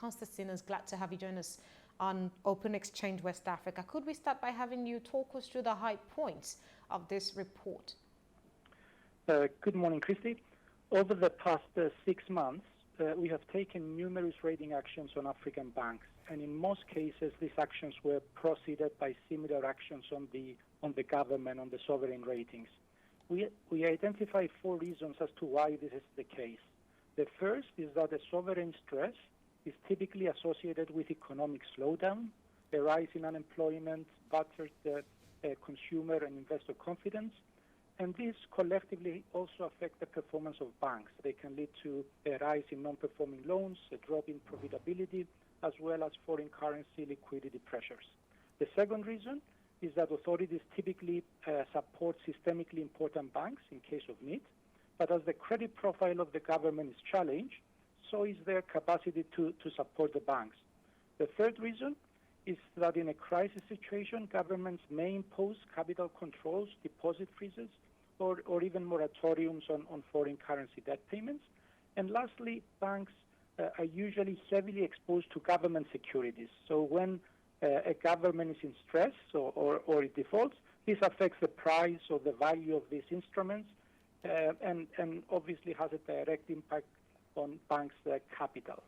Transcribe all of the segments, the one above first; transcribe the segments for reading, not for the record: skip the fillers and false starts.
Constantinos, glad to have you join us on Open Exchange West Africa. Could we start by having you talk us through the high points of this report? Good morning, Christy. Over the past 6 months, we have taken numerous rating actions on African banks, and in most cases, these actions were preceded by similar actions on the government, on the sovereign ratings. We identify 4 reasons as to why this is the case. The first is that the sovereign stress is typically associated with economic slowdown, a rise in unemployment, battered consumer and investor confidence, and these collectively also affect the performance of banks. They can lead to a rise in non-performing loans, a drop in profitability, as well as foreign currency liquidity pressures. The second reason is that authorities typically support systemically important banks in case of need, but as the credit profile of the government is challenged, so is their capacity to support the banks. The third reason is that in a crisis situation, governments may impose capital controls, deposit freezes, or even moratoriums on foreign currency debt payments. And lastly, banks are usually heavily exposed to government securities. So when a government is in stress or it defaults, this affects the price or the value of these instruments and obviously has a direct impact on banks' capital.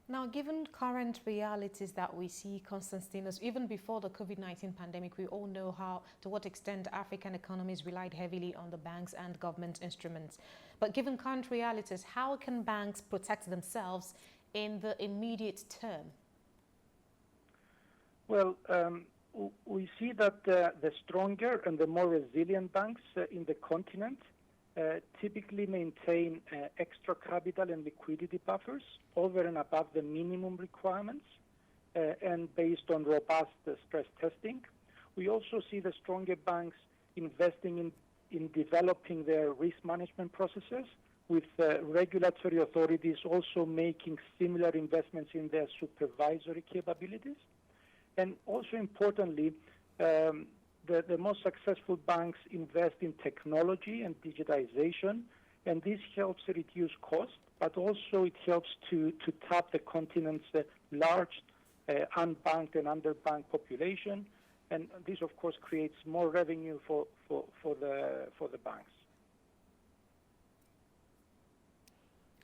Now, given current realities that we see, Constantinos, even before the COVID-19 pandemic, we all know to what extent African economies relied heavily on the banks and government instruments. But given current realities, how can banks protect themselves in the immediate term? Well, we see that the stronger and the more resilient banks in the continent typically maintain extra capital and liquidity buffers over and above the minimum requirements and based on robust stress testing. We also see the stronger banks investing in developing their risk management processes, with regulatory authorities also making similar investments in their supervisory capabilities. And also importantly, the most successful banks invest in technology and digitization, and this helps reduce costs, but also it helps to tap the continent's large unbanked and underbanked population, and this of course creates more revenue for the banks.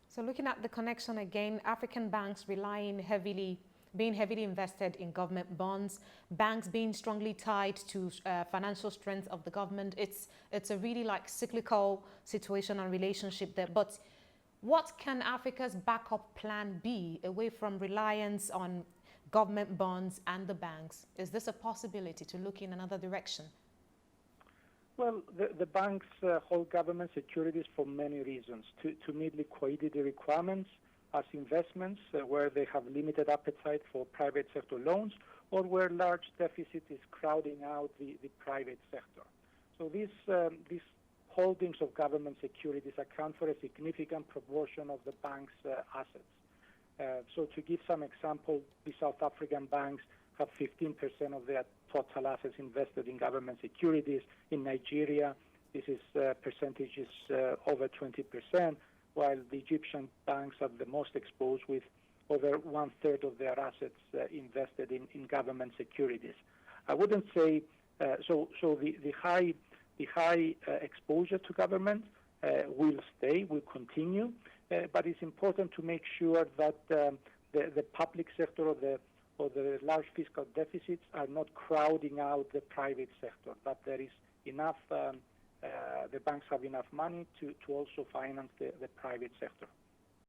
So looking at the connection again, African banks being heavily invested in government bonds, banks being strongly tied to financial strength of the government. It's a really cyclical situation and relationship there. But what can Africa's backup plan be away from reliance on government bonds and the banks? Is this a possibility to look in another direction? Well, the banks hold government securities for many reasons: to meet liquidity requirements, as investments where they have limited appetite for private sector loans, or where large deficit is crowding out the private sector. So these holdings of government securities account for a significant proportion of the bank's assets. So to give some example, the South African banks have 15% of their total assets invested in government securities. In Nigeria, this percentage is over 20%. While the Egyptian banks are the most exposed, with over 1/3 of their assets invested in government securities. I wouldn't say so. The high exposure to government will continue, but it's important to make sure that the public sector or the large fiscal deficits are not crowding out the private sector. That there is enough. The banks have enough money to also finance the private sector.